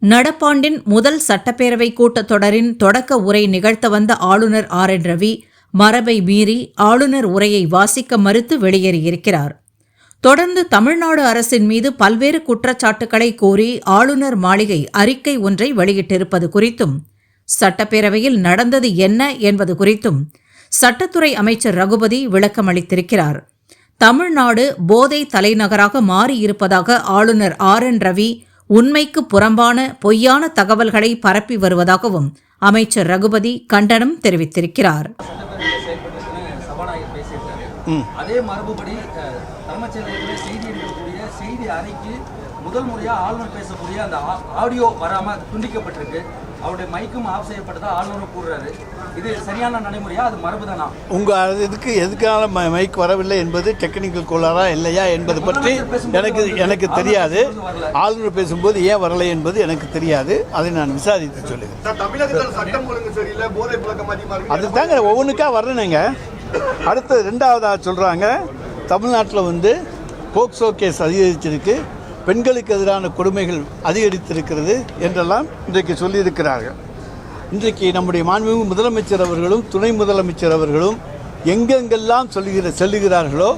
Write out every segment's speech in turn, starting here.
நடப்பாண்டின் முதல் சட்டப்பேரவை கூட்டத்தொடரின் தொடக்க உரை நிகழ்த்த வந்த ஆளுநர் RN ரவி மரபை மீறி ஆளுநர் உரையை வாசிக்க மறுத்து வெளியேறியிருக்கிறார். தொடர்ந்து தமிழ்நாடு அரசின் மீது பல்வேறு குற்றச்சாட்டுக்களை கோரி ஆளுநர் மாளிகை அறிக்கை ஒன்றை வெளியிட்டிருப்பது குறித்தும், சட்டப்பேரவையில் நடந்தது என்ன என்பது குறித்தும் சட்டத்துறை அமைச்சர் ரகுபதி விளக்கமளித்திருக்கிறார். தமிழ்நாடு போதை தலைநகராக மாறியிருப்பதாக ஆளுநர் RN ரவி உண்மைக்கு புறம்பான பொய்யான தகவல்களை பரப்பி வருவதாகவும் அமைச்சர் ரகுபதி கண்டனம் தெரிவித்திருக்கிறார். அதே மரபுபடி தலைமைச் செயலகத்தில் செய்தி எடுக்கக்கூடிய செய்தி அறைக்கு முதல் முறையாக ஆளுநர் பேசக்கூடிய அந்த ஆடியோ வராமல் துண்டிக்கப்பட்டிருக்கு. அவருடைய மைக்கும் ஆஃப் செய்யப்பட்டதா ஆளுநர் கூறுறாரு. இது சரியான நடைமுறையா, அது மரபுதானா? உங்கள் இதுக்கு எதுக்கான மைக் வரவில்லை என்பது டெக்னிக்கல் கோளாறா இல்லையா என்பது பற்றி எனக்கு தெரியாது. ஆளுநர் பேசும்போது ஏன் வரலை என்பது எனக்கு தெரியாது. அதை நான் விசாரித்து சொல்லுங்கள். அது தாங்க ஒவ்வொன்றுக்காக வரணுங்க. அடுத்து ரெண்டாவதாக சொல்கிறாங்க, தமிழ்நாட்டில் போக்சோ கேஸ் அதிகரிச்சிருக்கு, பெண்களுக்கு எதிரான கொடுமைகள் அதிகரித்திருக்கிறது என்றெல்லாம் இன்றைக்கு சொல்லியிருக்கிறார்கள். இன்றைக்கு நம்முடைய மாண்புமிகு முதலமைச்சர் அவர்களும் துணை முதலமைச்சர் அவர்களும் எங்கெங்கெல்லாம் செல்லுகிறார்களோ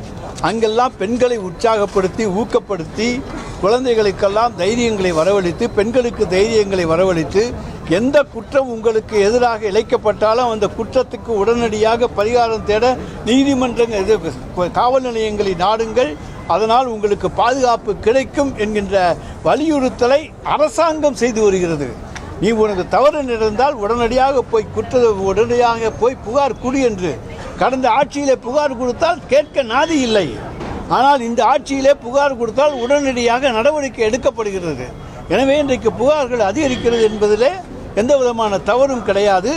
அங்கெல்லாம் பெண்களை உற்சாகப்படுத்தி ஊக்கப்படுத்தி குழந்தைகளுக்கெல்லாம் தைரியங்களை வரவழைத்து, பெண்களுக்கு தைரியங்களை வரவழைத்து, எந்த குற்றம் உங்களுக்கு எதிராக இழைக்கப்பட்டாலும் அந்த குற்றத்துக்கு உடனடியாக பரிகாரம் தேட நீதிமன்றங்கள் காவல் நிலையங்களை நாடுங்கள், அதனால் உங்களுக்கு பாதுகாப்பு கிடைக்கும் என்கின்ற வலியுறுத்தலை அரசாங்கம் செய்து வருகிறது. நீ உனக்கு தவறு நடந்தால் உடனடியாக போய் புகார் கொடு என்று கடந்த ஆட்சியிலே புகார் கொடுத்தால் கேட்க நாதி இல்லை. ஆனால் இந்த ஆட்சியிலே புகார் கொடுத்தால் உடனடியாக நடவடிக்கை எடுக்கப்படுகிறது. எனவே இன்றைக்கு புகார்கள் அதிகரிக்கிறது என்பதிலே எந்த விதமான தவறும் கிடையாது.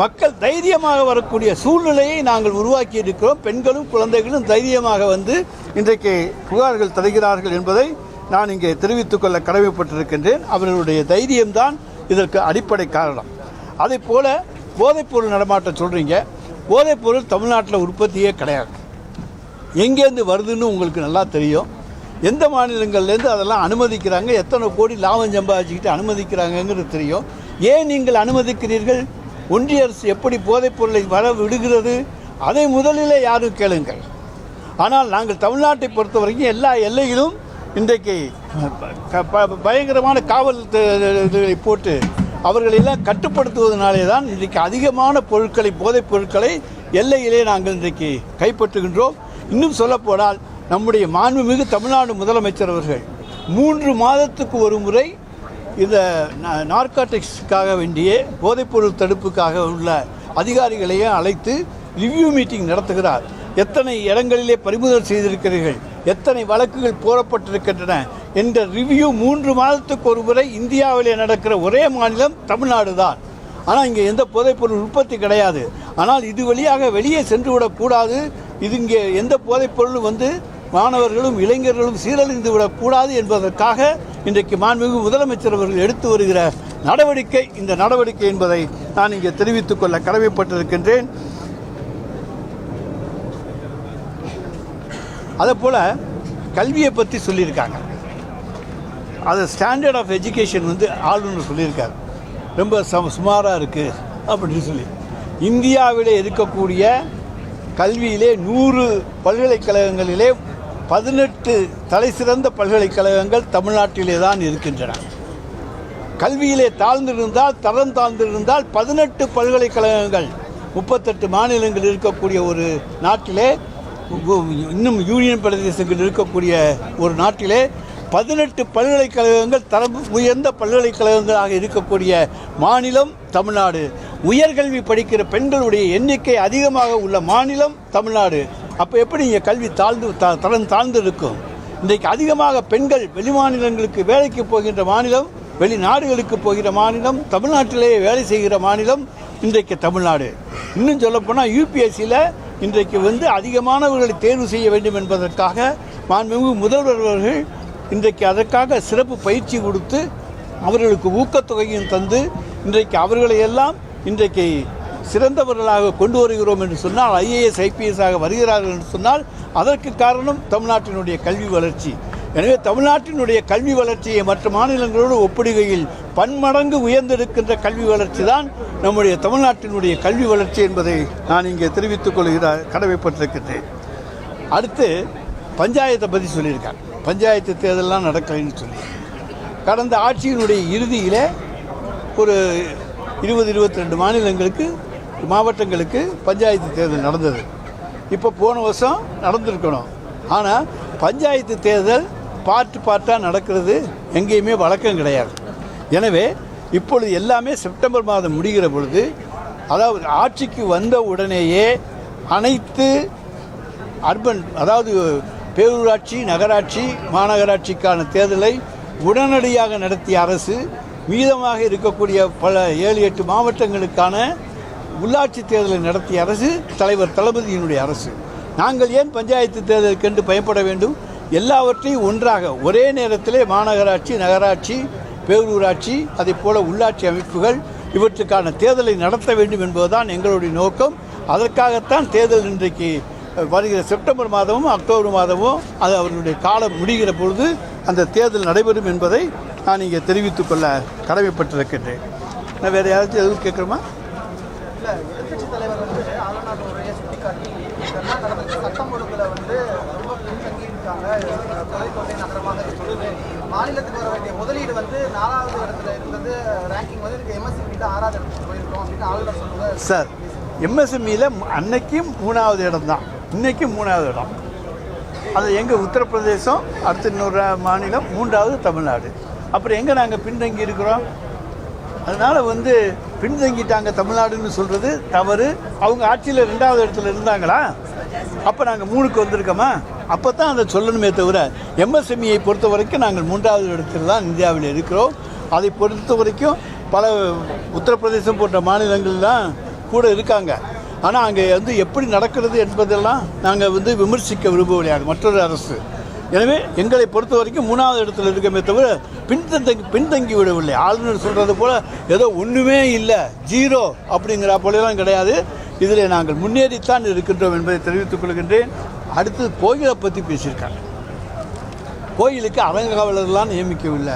மக்கள் தைரியமாக வரக்கூடிய சூழ்நிலையை நாங்கள் உருவாக்கி இருக்கிறோம். பெண்களும் குழந்தைகளும் தைரியமாக இன்றைக்கு புகார்கள் தருகிறார்கள் என்பதை நான் இங்கே தெரிவித்துக் கொள்ள கடமைப்பட்டிருக்கின்றேன். அவர்களுடைய தைரியம்தான் இதற்கு அடிப்படை காரணம். அதே போல போதைப்பொருள் நடமாட்டம் சொல்கிறீங்க. போதைப்பொருள் தமிழ்நாட்டில் உற்பத்தியே கிடையாது. எங்கேருந்து வருதுன்னு உங்களுக்கு நல்லா தெரியும். எந்த மாநிலங்கள்லேருந்து அதெல்லாம் அனுமதிக்கிறாங்க, எத்தனை கோடி லாபம் சம்பாதிச்சுக்கிட்டு அனுமதிக்கிறாங்கங்கிறது தெரியும். ஏன் நீங்கள் அனுமதிக்கிறீர்கள்? ஒன்றிய அரசு எப்படி போதைப் பொருளை வர விடுகிறது, அதை முதலிலே யாரும் கேளுங்கள். ஆனால் நாங்கள் தமிழ்நாட்டை பொறுத்த வரைக்கும் எல்லா எல்லையிலும் இன்றைக்கு பயங்கரமான காவல் போட்டு அவர்களெல்லாம் கட்டுப்படுத்துவதனாலே தான் இன்றைக்கு அதிகமான பொருட்களை, போதைப் பொருட்களை எல்லையிலே நாங்கள் இன்றைக்கு கைப்பற்றுகின்றோம். இன்னும் சொல்லப்போனால் நம்முடைய மாண்புமிகு தமிழ்நாடு முதலமைச்சர் அவர்கள் 3 மாதத்துக்கு ஒரு முறை இந்த நார்காட்டிக்ஸுக்காக வேண்டிய போதைப்பொருள் தடுப்புக்காக உள்ள அதிகாரிகளையும் அழைத்து ரிவ்யூ மீட்டிங் நடத்துகிறார். எத்தனை இடங்களிலே பறிமுதல் செய்திருக்கிறீர்கள், எத்தனை வழக்குகள் போடப்பட்டிருக்கின்றன என்ற ரிவ்யூ 3 மாதத்துக்கு ஒரு முறை இந்தியாவிலே நடக்கிற ஒரே மாநிலம் தமிழ்நாடு தான். ஆனால் இங்கே எந்த போதைப்பொருள் உற்பத்தி கிடையாது. ஆனால் இது வழியாக வெளியே சென்று விடக்கூடாது. இது இங்கே எந்த போதைப்பொருளும் மாணவர்களும் இளைஞர்களும் சீரழிந்து விடக்கூடாது என்பதற்காக இன்றைக்கு மாண்புமிகு முதலமைச்சர் அவர்கள் எடுத்து வருகிற நடவடிக்கை இந்த நடவடிக்கை என்பதை நான் இங்கே தெரிவித்துக் கொள்ள கடமைப்பட்டிருக்கின்றேன். அதேபோல் கல்வியை பற்றி சொல்லியிருக்காங்க. அது ஸ்டாண்டர்ட் ஆஃப் எஜுகேஷன் ஆளுநர் சொல்லியிருக்காரு, ரொம்ப சுமாராக இருக்குது அப்படின்னு சொல்லி. இந்தியாவிலே இருக்கக்கூடிய கல்வியிலே 100 பல்கலைக்கழகங்களிலே 18 தலைசிறந்த பல்கலைக்கழகங்கள் தமிழ்நாட்டிலே தான் இருக்கின்றன. கல்வியிலே தரம் தாழ்ந்திருந்தால் 18 பல்கலைக்கழகங்கள் 38 மாநிலங்கள் இருக்கக்கூடிய ஒரு நாட்டிலே, இன்னும் யூனியன் பிரதேசங்கள் இருக்கக்கூடிய ஒரு நாட்டிலே 18 பல்கலைக்கழகங்கள் தரம் உயர்ந்த பல்கலைக்கழகங்களாக இருக்கக்கூடிய மாநிலம் தமிழ்நாடு. உயர்கல்வி படிக்கிற பெண்களுடைய எண்ணிக்கை அதிகமாக உள்ள மாநிலம் தமிழ்நாடு. அப்போ எப்படி இங்கே கல்வி தரம் தாழ்ந்து இருக்கும்? இன்றைக்கு அதிகமாக பெண்கள் வெளி மாநிலங்களுக்கு வேலைக்கு போகின்ற மாநிலம், வெளிநாடுகளுக்கு போகிற மாநிலம், தமிழ்நாட்டிலேயே வேலை செய்கிற மாநிலம் இன்றைக்கு தமிழ்நாடு. இன்னும் சொல்லப்போனால் UPSCயில் இன்றைக்கு அதிகமானவர்களை தேர்வு செய்ய வேண்டும் என்பதற்காக மாண்புமிகு முதல்வர் அவர்கள் இன்றைக்கு அதற்காக சிறப்பு பயிற்சி கொடுத்து அவர்களுக்கு ஊக்கத்தொகையும் தந்து இன்றைக்கு அவர்களையெல்லாம் இன்றைக்கு சிறந்தவர்களாக கொண்டு வருகிறோம் என்று சொன்னால், IAS IPS ஆக வருகிறார்கள் என்று சொன்னால் அதற்கு காரணம் தமிழ்நாட்டினுடைய கல்வி வளர்ச்சி. எனவே தமிழ்நாட்டினுடைய கல்வி வளர்ச்சியை மற்ற மாநிலங்களோடு ஒப்பிடுகையில் பன்மடங்கு உயர்ந்திருக்கின்ற கல்வி வளர்ச்சி தான் நம்முடைய தமிழ்நாட்டினுடைய கல்வி வளர்ச்சி என்பதை நான் இங்கே தெரிவித்துக் கொள்கிற கடமைப்பட்டிருக்கின்றேன். அடுத்து பஞ்சாயத்தை பற்றி சொல்லியிருக்காங்க. பஞ்சாயத்து தேர்தலெலாம் நடக்கலைன்னு சொல்லி கடந்த ஆட்சியினுடைய இறுதியில் ஒரு 22 மாவட்டங்களுக்கு பஞ்சாயத்து தேர்தல் நடந்தது. இப்போ போன வருஷம் நடந்திருக்கணும். ஆனால் பஞ்சாயத்து தேர்தல் பார்ட்டாக நடக்கிறது எங்கேயுமே வழக்கம் கிடையாது. எனவே இப்பொழுது எல்லாமே செப்டம்பர் மாதம் முடிகிற பொழுது, அதாவது ஆட்சிக்கு வந்த உடனேயே அனைத்து அர்பன், அதாவது பேரூராட்சி, நகராட்சி, மாநகராட்சிக்கான தேர்தலை உடனடியாக நடத்திய அரசு, மீதமாக இருக்கக்கூடிய பல 7-8 மாவட்டங்களுக்கான உள்ளாட்சி தேர்தலை நடத்திய அரசு தலைவர் தளபதியினுடைய அரசு. நாங்கள் ஏன் பஞ்சாயத்து தேர்தலுக்கென்று பயப்பட வேண்டும்? எல்லாவற்றையும் ஒன்றாக ஒரே நேரத்திலே மாநகராட்சி, நகராட்சி, பேரூராட்சி, அதே போல உள்ளாட்சி அமைப்புகள் இவற்றுக்கான தேர்தலை நடத்த வேண்டும் என்பதுதான் எங்களுடைய நோக்கம். அதற்காகத்தான் தேர்தல் இன்றைக்கு வருகிற செப்டம்பர் மாதமும் அக்டோபர் மாதமும் அது அவர்களுடைய காலம் முடிகிற பொழுது அந்த தேர்தல் நடைபெறும் என்பதை நான் இங்கே தெரிவித்துக் கொள்ள கடமைப்பட்டிருக்கின்றேன். நான் வேறு யாராச்சும் எதுவும் கேட்குறோமா? இல்லை, எதிர்கட்சி தலைவர் ஆளுநர் உரையை சுட்டிக்காட்டி கர்நாடகத்தில் சட்டம் ஒழுங்குல ரொம்ப பின்தங்கி இருக்காங்க, தொலைக்கோட்டை நகரமாக சொல்லுது, மாநிலத்துக்கு வர வேண்டிய முதலீடு 4வது இடத்துல இருந்தது, ரேங்கிங் எம்எஸ்எம்இல 6வது இடத்துக்கு போயிருக்கோம் அப்படின்னு ஆளுநர் சொல்லுவார். சார், எம்எஸ்எம்இல அன்னைக்கும் 3வது இடம் தான், இன்னைக்கும் 3வது இடம். அது எங்கள் உத்தரப்பிரதேசம், அடுத்த இன்னொரு மாநிலம், 3வது தமிழ்நாடு. அப்புறம் எங்கே நாங்கள் பின்தங்கி இருக்கிறோம்? அதனால் பின்தங்கிட்டாங்க தமிழ்நாடுன்னு சொல்கிறது தவறு. அவங்க ஆட்சியில் 2வது இடத்துல இருந்தாங்களா? அப்போ நாங்கள் 3க்கு வந்திருக்கோமா? அப்போ தான் அதை சொல்லணுமே தவிர, எம்எஸ்எம்இயை பொறுத்த வரைக்கும் நாங்கள் 3வது இடத்துல தான் இந்தியாவில் இருக்கிறோம். அதை பொறுத்த வரைக்கும் பல உத்தரப்பிரதேசம் போன்ற மாநிலங்கள்லாம் கூட இருக்காங்க. ஆனால் அங்கே எப்படி நடக்கிறது என்பதெல்லாம் நாங்கள் விமர்சிக்க விரும்பவில்லை மற்றொரு அரசு. எனவே எங்களை பொறுத்த வரைக்கும் 3வது இடத்துல இருக்கமே தவிர பின்தங்கி விடவில்லை. ஆளுநர் சொல்கிறது போல் ஏதோ ஒன்றுமே இல்லை, 0 அப்படிங்கிற போலெல்லாம் கிடையாது. இதில் நாங்கள் முன்னேறித்தான் இருக்கின்றோம் என்பதை தெரிவித்துக் கொள்கின்றேன். அடுத்து கோயிலை பற்றி பேசியிருக்காங்க. கோயிலுக்கு அறங்காவலர்லாம் நியமிக்கவில்லை,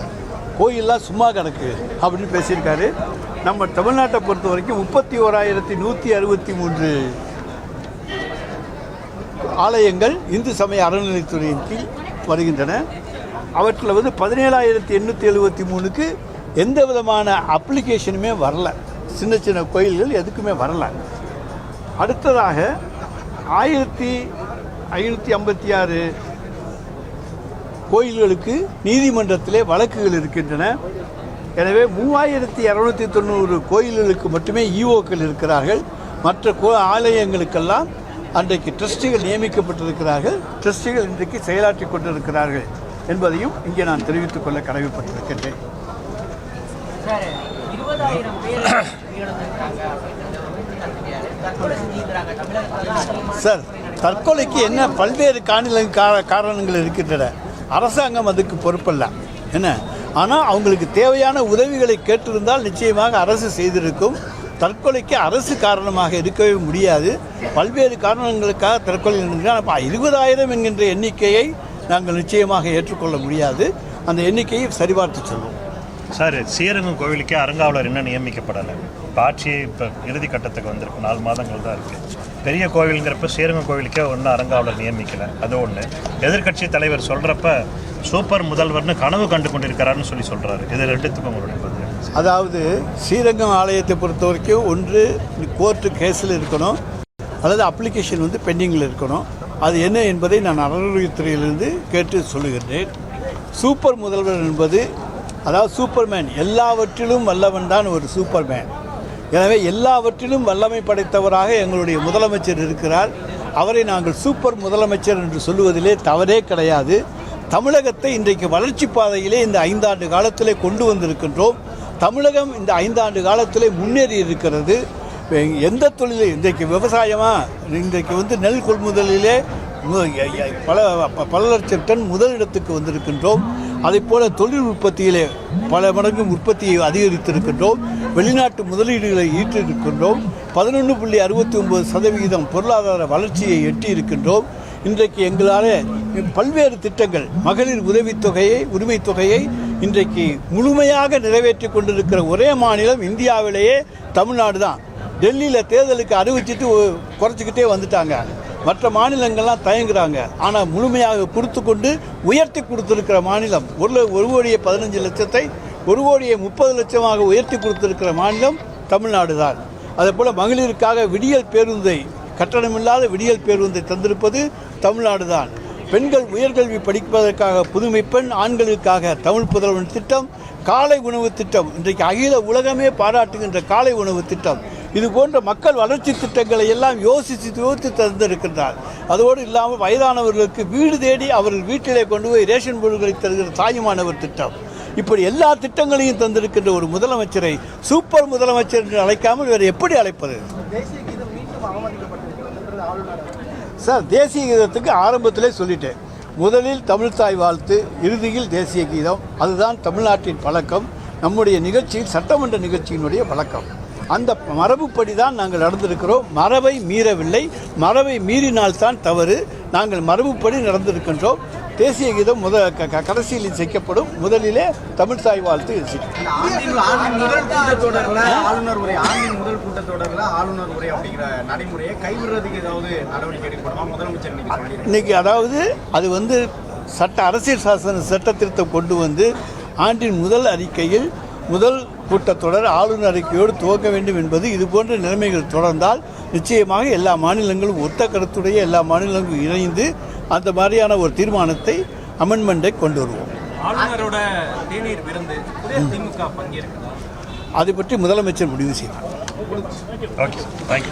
கோயிலெலாம் சும்மா கிடக்கு அப்படின்னு பேசியிருக்காரு. நம்ம தமிழ்நாட்டை பொறுத்த வரைக்கும் 31,163 ஆலயங்கள் இந்து சமய அறநிலைத்துறையின் கீழ் வருகின்றன. அவற்றில் 17,873க்கு எந்த விதமான அப்ளிகேஷனுமே வரல. சின்ன சின்ன கோயில்கள் எதுக்குமே வரல. அடுத்ததாக 1,556 கோயில்களுக்கு நீதிமன்றத்திலே வழக்குகள் இருக்கின்றன. எனவே 3,290 கோயில்களுக்கு மட்டுமே ஈஓக்கள் இருக்கிறார்கள். மற்ற ஆலயங்களுக்கெல்லாம் அன்றைக்கு ட்ரஸ்டிகள் நியமிக்கப்பட்டிருக்கிறார்கள். ட்ரஸ்டிகள் இன்றைக்கு செயலாற்றி கொண்டிருக்கிறார்கள் என்பதையும் இங்கே நான் தெரிவித்துக் கொள்ள கடமைப்பட்டிருக்கின்றேன். சார், தற்கொலைக்கு என்ன பல்வேறு காரணங்கள் இருக்கின்றன. அரசாங்கம் அதுக்கு பொறுப்பல்ல என்ன. ஆனால் அவங்களுக்கு தேவையான உதவிகளை கேட்டிருந்தால் நிச்சயமாக அரசு செய்திருக்கும். தற்கொலைக்கு அரசு காரணமாக இருக்கவே முடியாது. பல்வேறு காரணங்களுக்காக தற்கொலை நடந்தால் 20,000 என்கின்ற எண்ணிக்கையை நாங்கள் நிச்சயமாக ஏற்றுக்கொள்ள முடியாது. அந்த எண்ணிக்கையை சரிபார்த்து சொல்வோம். சார், ஸ்ரீரங்கம் கோவிலுக்கே அறங்காவலர் இன்னும் நியமிக்கப்படலை. ஆட்சி இப்போ இறுதி கட்டத்துக்கு வந்திருக்கு, 4 மாதங்கள் தான் இருக்குது. பெரிய கோவிலுங்கிறப்ப ஸ்ரீரங்கம் கோவிலுக்கே ஒன்றும் அறங்காவலர் நியமிக்கலை. அது ஒன்று. எதிர்கட்சி தலைவர் சொல்கிறப்ப சூப்பர் முதல்வர்னு கனவு கண்டு கொண்டிருக்கிறாருன்னு சொல்கிறாரு. இது ரெண்டுத்துக்கும் உங்களுடைய பதில்? அதாவது ஸ்ரீரங்கம் ஆலயத்தை பொறுத்த வரைக்கும் ஒன்று கோர்ட்டு கேஸில் இருக்கணும், அல்லது அப்ளிகேஷன் பெண்டிங்கில் இருக்கணும். அது என்ன என்பதை நான் அறநிலையத்துறையிலிருந்து கேட்டு சொல்லுகின்றேன். சூப்பர் முதல்வர் என்பது, அதாவது சூப்பர்மேன், எல்லாவற்றிலும் வல்லவன் தான் ஒரு சூப்பர்மேன். எனவே எல்லாவற்றிலும் வல்லமை படைத்தவராக எங்களுடைய முதலமைச்சர் இருக்கிறார். அவரை நாங்கள் சூப்பர் முதலமைச்சர் என்று சொல்லுவதிலே தவறே கிடையாது. தமிழகத்தை இன்றைக்கு வளர்ச்சி பாதையிலே இந்த 5 ஆண்டு காலத்திலே கொண்டு வந்திருக்கின்றோம். தமிழகம் இந்த 5 ஆண்டு காலத்திலே முன்னேறி இருக்கிறது. எந்த தொழிலை இன்றைக்கு விவசாயமாக இன்றைக்கு நெல் கொள்முதலிலே பல லட்சம் டன் முதலிடத்துக்கு வந்திருக்கின்றோம். அதைப்போல தொழில் உற்பத்தியிலே பல மடங்கு உற்பத்தியை அதிகரித்திருக்கின்றோம். வெளிநாட்டு முதலீடுகளை ஈட்டிருக்கின்றோம். 11.69% பொருளாதார வளர்ச்சியை எட்டியிருக்கின்றோம். இன்றைக்கு எங்களால் பல்வேறு திட்டங்கள் மகளிர் உரிமைத் தொகையை இன்றைக்கு முழுமையாக நிறைவேற்றி கொண்டிருக்கிற ஒரே மாநிலம் இந்தியாவிலேயே தமிழ்நாடு தான். டெல்லியில் தேர்தலுக்கு அறிவிச்சிட்டு குறைச்சிக்கிட்டே வந்துட்டாங்க. மற்ற மாநிலங்கள்லாம் தயங்குறாங்க. ஆனால் முழுமையாக கொடுத்து கொண்டு உயர்த்தி கொடுத்துருக்கிற மாநிலம் 1,15,00,000 1,30,00,000 உயர்த்தி கொடுத்துருக்கிற மாநிலம் தமிழ்நாடு தான். அதேபோல் மகளிருக்காக விடியல் பேருந்தை, கட்டணமில்லாத விடியல் பேருந்தை தந்திருப்பது தமிழ்நாடு தான். பெண்கள் உயர்கல்வி படிப்பதற்காக புதுமை பெண், ஆண்களுக்காக தமிழ் புதல்வன் திட்டம், காலை உணவு திட்டம், இன்றைக்கு அகில உலகமே பாராட்டுகின்ற காலை உணவு திட்டம், இது போன்ற மக்கள் வளர்ச்சி திட்டங்களை எல்லாம் யோசித்து தந்திருக்கின்றார். அதோடு இல்லாமல் வயதானவர்களுக்கு வீடு தேடி அவர்கள் வீட்டிலே கொண்டு போய் ரேஷன் பொருட்களை தருகிற தாயுமானவர் திட்டம், இப்படி எல்லா திட்டங்களையும் தந்திருக்கின்ற ஒரு முதலமைச்சரை சூப்பர் முதலமைச்சர் என்று அழைக்காமல் வேறு எப்படி அழைப்பது? தேசிய கீதம் மீண்டும் அவமதிக்கப்பட்டிருக்கிறது ஆளுநர். சார், தேசிய கீதத்துக்கு ஆரம்பத்திலே சொல்லிட்டேன். முதலில் தமிழ்த்தாய் வாழ்த்து, இறுதியில் தேசிய கீதம். அதுதான் தமிழ்நாட்டின் பழக்கம். நம்முடைய நிகழ்ச்சியில் சட்டமன்ற நிகழ்ச்சியினுடைய பழக்கம். அந்த மரபுப்படி தான் நாங்கள் நடந்திருக்கிறோம். மரபை மீறவில்லை. மரபை மீறினால்தான் தவறு. நாங்கள் மரபுப்படி நடந்திருக்கின்றோம். தேசிய கீதம் கடைசியில் இசைக்கப்படும். முதலிலே தமிழ்த்தாய் வாழ்த்து இசைக்கப்படும். முதல் கூட்டத்தொடரில் ஆளுநர் உரை, ஆண்டின் முதல் கூட்டத்தொடரில் ஆளுநர் உரை அப்படிங்கிற நடைமுறையை கைவிடுறதுக்கு ஏதாவது நடவடிக்கை எடுக்கணுமா முதலமைச்சர் இன்னைக்கு? அதாவது அது அரசியல் சாசன சட்ட திருத்தம் கொண்டு வந்து ஆண்டின் முதல் அறிக்கையில் முதல் கூட்டத்தொடர் ஆளுநர் அறிக்கையோடு துவக்க வேண்டும் என்பது, இது போன்ற நிலைமைகள் தொடர்ந்தால் நிச்சயமாக எல்லா மாநிலங்களும் ஒத்த கருத்துடைய எல்லா மாநிலங்களும் இணைந்து அந்த மாதிரியான ஒரு தீர்மானத்தை அமெண்ட்மெண்ட்டை கொண்டு வருவோம். ஆளுநரோட தேநீர் விருந்து திமுக பங்கேற்கிறதா? அதை பற்றி முதலமைச்சர் முடிவு செய்தார். Okay, thank you.